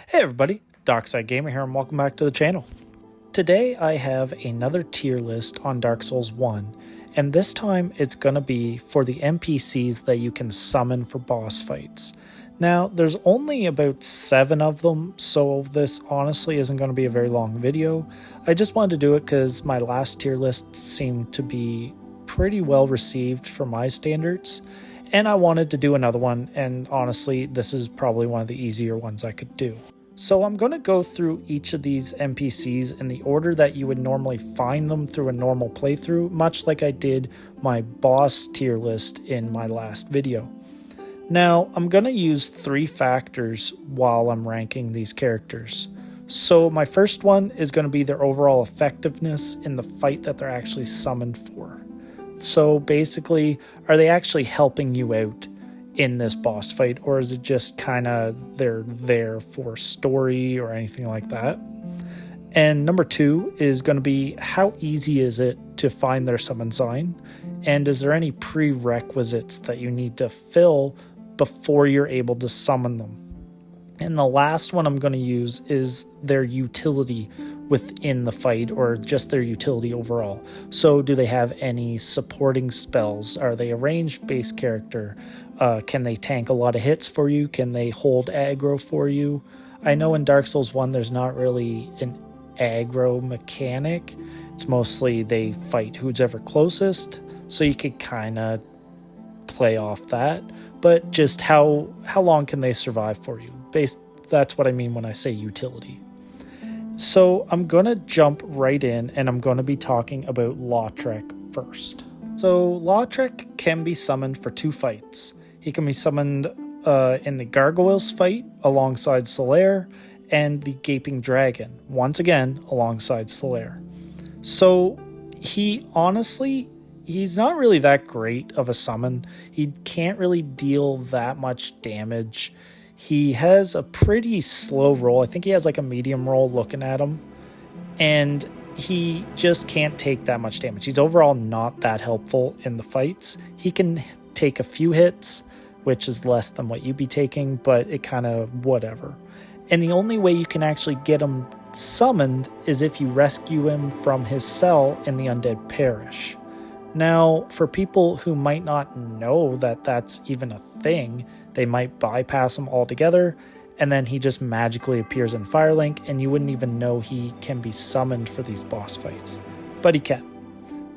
Hey everybody, Dockside Gamer here and welcome back to the channel. Today I have another tier list on Dark Souls 1, and this time it's going to be for the NPCs that you can summon for boss fights. Now there's only about 7 of them, so this honestly isn't going to be a very long video. I just wanted to do it because my last tier list seemed to be pretty well received for my standards. And I wanted to do another one, and honestly, this is probably one of the easier ones I could do. So I'm going to go through each of these NPCs in the order that you would normally find them through a normal playthrough, much like I did my boss tier list in my last video. Now, I'm going to use 3 factors while I'm ranking these characters. So my first one is going to be their overall effectiveness in the fight that they're actually summoned for. So basically, are they actually helping you out in this boss fight, or is it just kind of they're there for story or anything like that? And number 2 is going to be how easy is it to find their summon sign, and is there any prerequisites that you need to fill before you're able to summon them? And the last one I'm going to use is their utility within the fight, or just their utility overall. So do they have any supporting spells? Are they a ranged base character? Can they tank a lot of hits for you? Can they hold aggro for you? I know in Dark Souls 1 there's not really an aggro mechanic. It's mostly they fight who's ever closest, so you could kind of play off that. But just how long can they survive for you? That's what I mean when I say utility. So I'm going to jump right in, and I'm going to be talking about Lautrec first. So Lautrec can be summoned for 2 fights. He can be summoned in the Gargoyles fight alongside Solaire, and the Gaping Dragon, once again alongside Solaire. So he's not really that great of a summon. He can't really deal that much damage. He has a pretty slow roll. I think he has like a medium roll looking at him. And he just can't take that much damage. He's overall not that helpful in the fights. He can take a few hits, which is less than what you'd be taking, but it kind of whatever. And the only way you can actually get him summoned is if you rescue him from his cell in the Undead Parish. Now, for people who might not know that that's even a thing, they might bypass him altogether, and then he just magically appears in Firelink, and you wouldn't even know he can be summoned for these boss fights. But he can.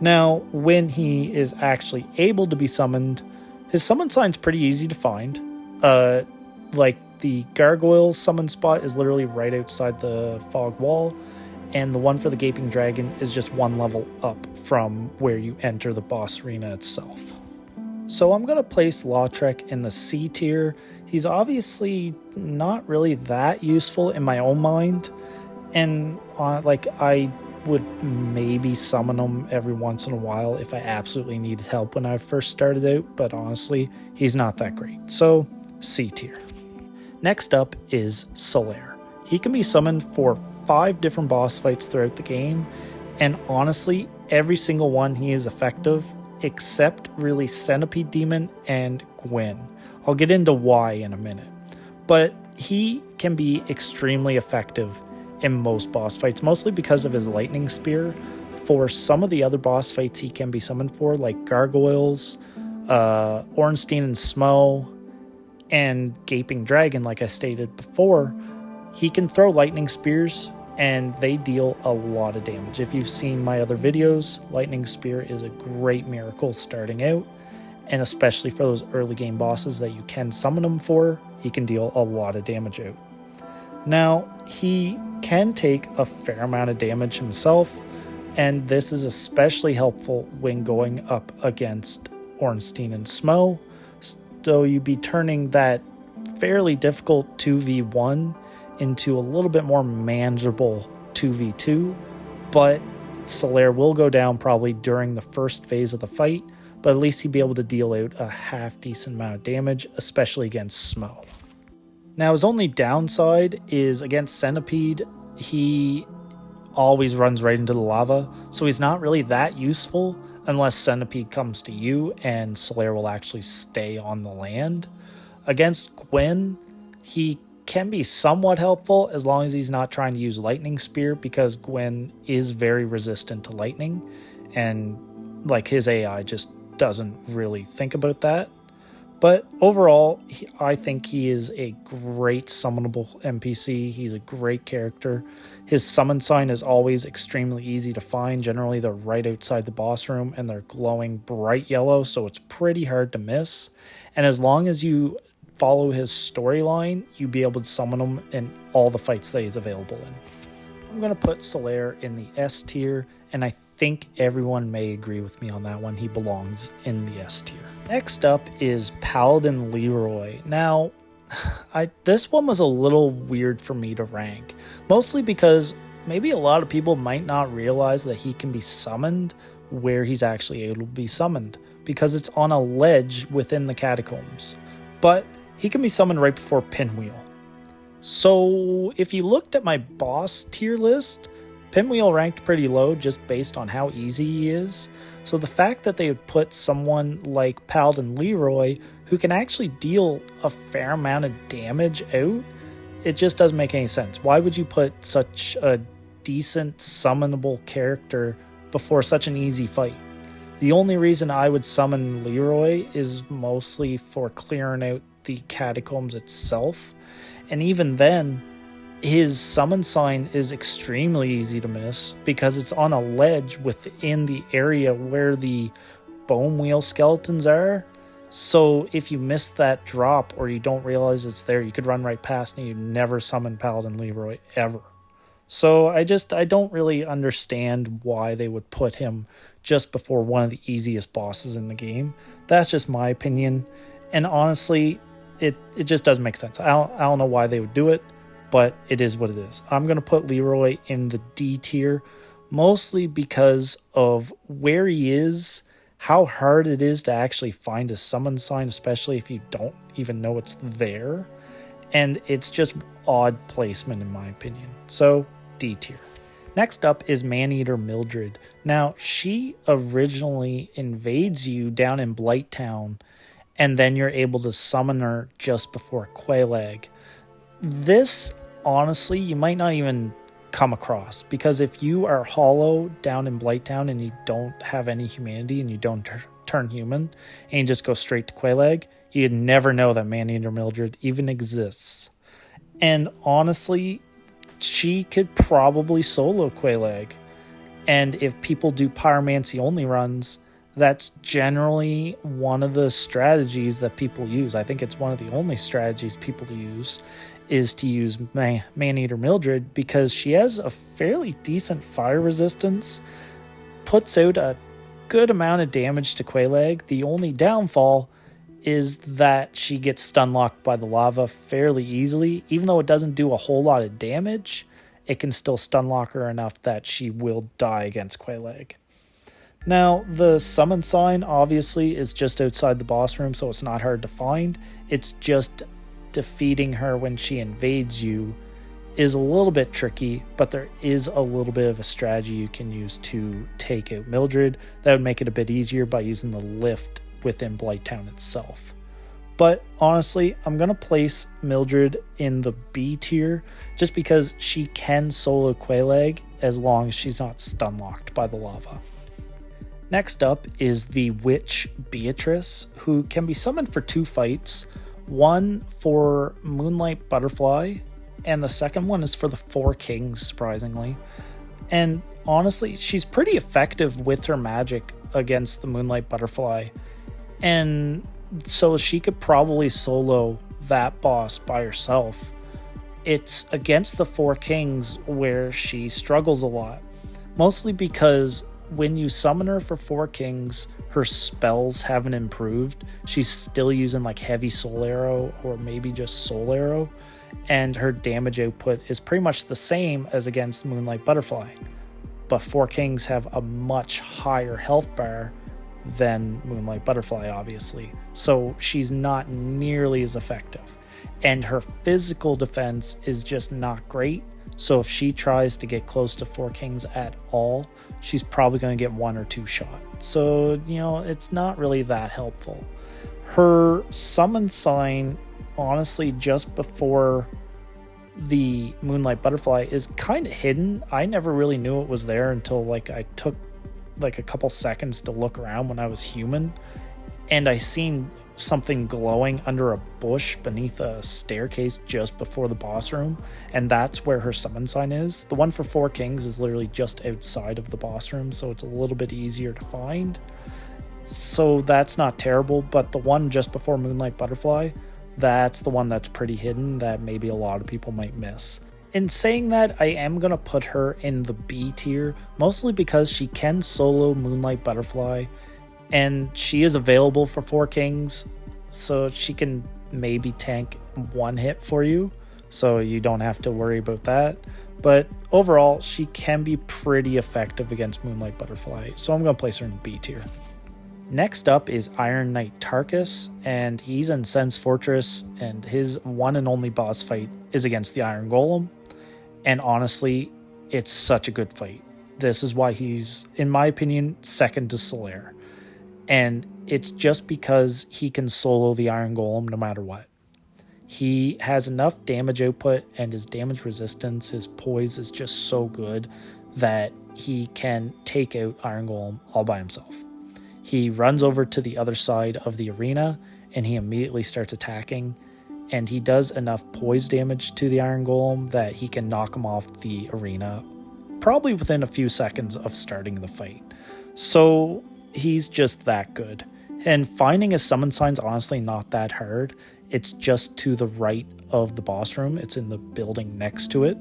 Now, when he is actually able to be summoned, his summon sign's pretty easy to find. Like the Gargoyles summon spot is literally right outside the fog wall, and the one for the Gaping Dragon is just 1 level up from where you enter the boss arena itself. So I'm going to place Lautrec in the C tier. He's obviously not really that useful in my own mind, and I would maybe summon him every once in a while if I absolutely needed help when I first started out, but honestly, he's not that great. So C tier. Next up is Solaire. He can be summoned for 5 different boss fights throughout the game, and honestly, every single one he is effective, except really Centipede Demon and Gwyn. I'll get into why in a minute. But he can be extremely effective in most boss fights, mostly because of his Lightning Spear. For some of the other boss fights he can be summoned for, like Gargoyles, Ornstein and Smo, and Gaping Dragon, like I stated before, he can throw Lightning Spears, and they deal a lot of damage. If you've seen my other videos, Lightning Spear is a great miracle starting out, and especially for those early game bosses that you can summon him for, he can deal a lot of damage out. Now, he can take a fair amount of damage himself, and this is especially helpful when going up against Ornstein and Smo, so you'd be turning that fairly difficult 2v1 into a little bit more manageable 2v2, but Solaire will go down probably during the first phase of the fight, but at least he'd be able to deal out a half decent amount of damage, especially against Smo. Now, his only downside is against Centipede, he always runs right into the lava, so he's not really that useful unless Centipede comes to you and Solaire will actually stay on the land. Against Gwyn, he can be somewhat helpful as long as he's not trying to use lightning spear, because Gwen is very resistant to lightning, and like his AI just doesn't really think about that. But overall, I think he is a great summonable NPC. He's a great character. His summon sign is always extremely easy to find. Generally, they're right outside the boss room, and they're glowing bright yellow, so it's pretty hard to miss. And as long as you follow his storyline, you'll be able to summon him in all the fights that he's available in. I'm going to put Solaire in the S tier, and I think everyone may agree with me on that one. He belongs in the S tier. Next up is Paladin Leeroy. Now, this one was a little weird for me to rank, mostly because maybe a lot of people might not realize that he can be summoned where he's actually able to be summoned, because it's on a ledge within the catacombs. But he can be summoned right before Pinwheel. So if you looked at my boss tier list, Pinwheel ranked pretty low just based on how easy he is. So the fact that they would put someone like Paladin Leeroy, who can actually deal a fair amount of damage out, it just doesn't make any sense. Why would you put such a decent summonable character before such an easy fight? The only reason I would summon Leeroy is mostly for clearing out the catacombs itself. And even then, his summon sign is extremely easy to miss because it's on a ledge within the area where the bone wheel skeletons are. So if you miss that drop or you don't realize it's there, you could run right past and you never summon Paladin Leeroy ever. So I don't really understand why they would put him just before one of the easiest bosses in the game. That's just my opinion. And honestly, it just doesn't make sense. I don't know why they would do it, but it is what it is. I'm going to put Leeroy in the D tier, mostly because of where he is, how hard it is to actually find a summon sign, especially if you don't even know it's there. And it's just odd placement in my opinion. So D tier. Next up is Maneater Mildred. Now, she originally invades you down in Blighttown, and then you're able to summon her just before Quelaag. This, honestly, you might not even come across, because if you are hollow down in Blighttown and you don't have any humanity and you don't turn human and you just go straight to Quelaag, you'd never know that Maneater Mildred even exists. And honestly, she could probably solo Quelaag. And if people do pyromancy only runs, that's generally one of the strategies that people use. I think it's one of the only strategies people use is to use Maneater Mildred, because she has a fairly decent fire resistance, puts out a good amount of damage to Quelaag. The only downfall is that she gets stun locked by the lava fairly easily. Even though it doesn't do a whole lot of damage, it can still stun lock her enough that she will die against Quelaag. Now, the summon sign obviously is just outside the boss room, so it's not hard to find. It's just defeating her when she invades you is a little bit tricky, but there is a little bit of a strategy you can use to take out Mildred. That would make it a bit easier by using the lift within Blighttown itself. But honestly, I'm going to place Mildred in the B tier just because she can solo Quelaag as long as she's not stun locked by the lava. Next up is the witch Beatrice, who can be summoned for 2 fights. One for Moonlight Butterfly, and the second one is for the Four Kings, surprisingly. And honestly, she's pretty effective with her magic against the Moonlight Butterfly. And so she could probably solo that boss by herself. It's against the Four Kings where she struggles a lot, mostly because when you summon her for Four Kings, her spells haven't improved. She's still using like heavy soul arrow or maybe just soul arrow, and her damage output is pretty much the same as against Moonlight Butterfly. But Four Kings have a much higher health bar than Moonlight Butterfly, obviously. So she's not nearly as effective. And her physical defense is just not great. So if she tries to get close to Four Kings at all, she's probably going to get 1 or 2 shot. So, it's not really that helpful. Her summon sign, honestly, just before the Moonlight Butterfly is kind of hidden. I never really knew it was there until like I took like a couple seconds to look around when I was human, and I seen something glowing under a bush beneath a staircase just before the boss room, and that's where her summon sign is. The one for Four Kings is literally just outside of the boss room, so it's a little bit easier to find. So that's not terrible, but the one just before Moonlight Butterfly, that's the one that's pretty hidden that maybe a lot of people might miss. In saying that, I am going to put her in the B tier, mostly because she can solo Moonlight Butterfly, and she is available for Four Kings, so she can maybe tank one hit for you, so you don't have to worry about that. But overall, she can be pretty effective against Moonlight Butterfly, so I'm going to place her in B tier. Next up is Iron Knight Tarkus, and he's in Sen's Fortress, and his one and only boss fight is against the Iron Golem. And honestly, it's such a good fight. This is why he's, in my opinion, second to Solaire. And it's just because he can solo the Iron Golem no matter what. He has enough damage output, and his damage resistance, his poise is just so good that he can take out Iron Golem all by himself. He runs over to the other side of the arena and he immediately starts attacking, and he does enough poise damage to the Iron Golem that he can knock him off the arena probably within a few seconds of starting the fight. So he's just that good. And finding his summon sign's honestly not that hard. It's just to the right of the boss room. It's in the building next to it.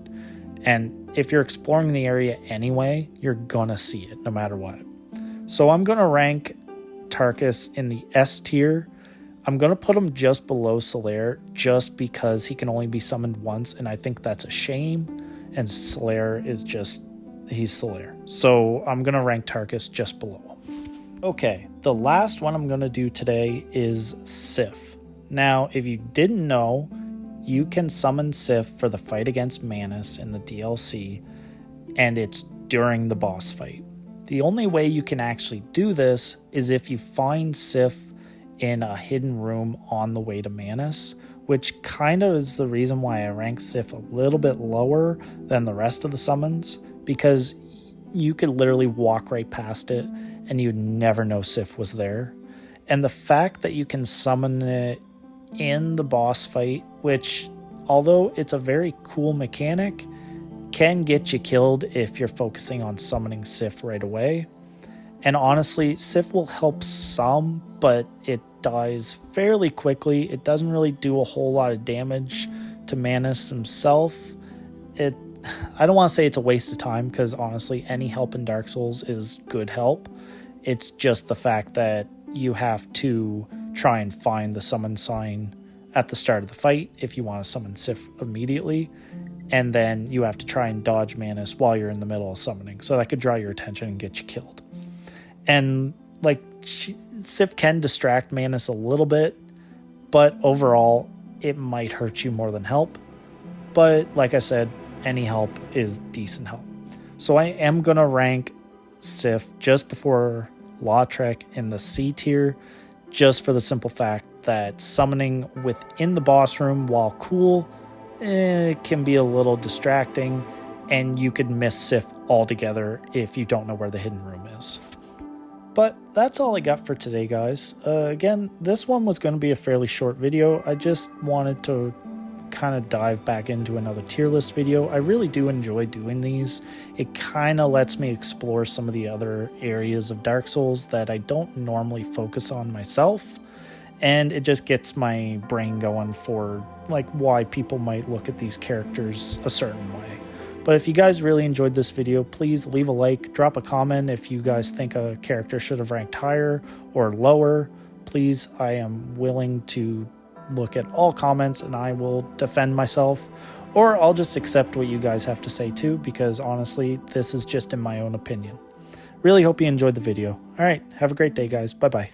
And if you're exploring the area anyway, you're gonna see it no matter what. So I'm going to rank Tarkus in the S tier. I'm going to put him just below Solaire just because he can only be summoned once, and I think that's a shame. And Solaire is just, he's Solaire. So I'm going to rank Tarkus just below him. Okay, the last one I'm going to do today is Sif. Now, if you didn't know, you can summon Sif for the fight against Manus in the DLC, and it's during the boss fight. The only way you can actually do this is if you find Sif in a hidden room on the way to Manus, which kind of is the reason why I rank Sif a little bit lower than the rest of the summons, because you could literally walk right past it and you'd never know Sif was there. And the fact that you can summon it in the boss fight, which although it's a very cool mechanic, can get you killed if you're focusing on summoning Sif right away. And honestly, Sif will help some, but it dies fairly quickly. It doesn't really do a whole lot of damage to Manus himself. I don't want to say it's a waste of time, because honestly, any help in Dark Souls is good help. It's just the fact that you have to try and find the summon sign at the start of the fight if you want to summon Sif immediately. And then you have to try and dodge Manus while you're in the middle of summoning. So that could draw your attention and get you killed. And like, Sif can distract Manus a little bit, but overall, it might hurt you more than help. But like I said, any help is decent help. So I am going to rank Sif just before Lautrec in the C tier, just for the simple fact that summoning within the boss room, while cool, it can be a little distracting, and you could miss Sif altogether if you don't know where the hidden room is. But that's all I got for today, guys. Again, this one was going to be a fairly short video. I just wanted to kind of dive back into another tier list video. I really do enjoy doing these. It kind of lets me explore some of the other areas of Dark Souls that I don't normally focus on myself. And it just gets my brain going for like why people might look at these characters a certain way. But if you guys really enjoyed this video, please leave a like, drop a comment if you guys think a character should have ranked higher or lower. Please, I am willing to look at all comments and I will defend myself, or I'll just accept what you guys have to say too, because honestly, this is just in my own opinion. Really hope you enjoyed the video. All right, have a great day, guys. Bye-bye.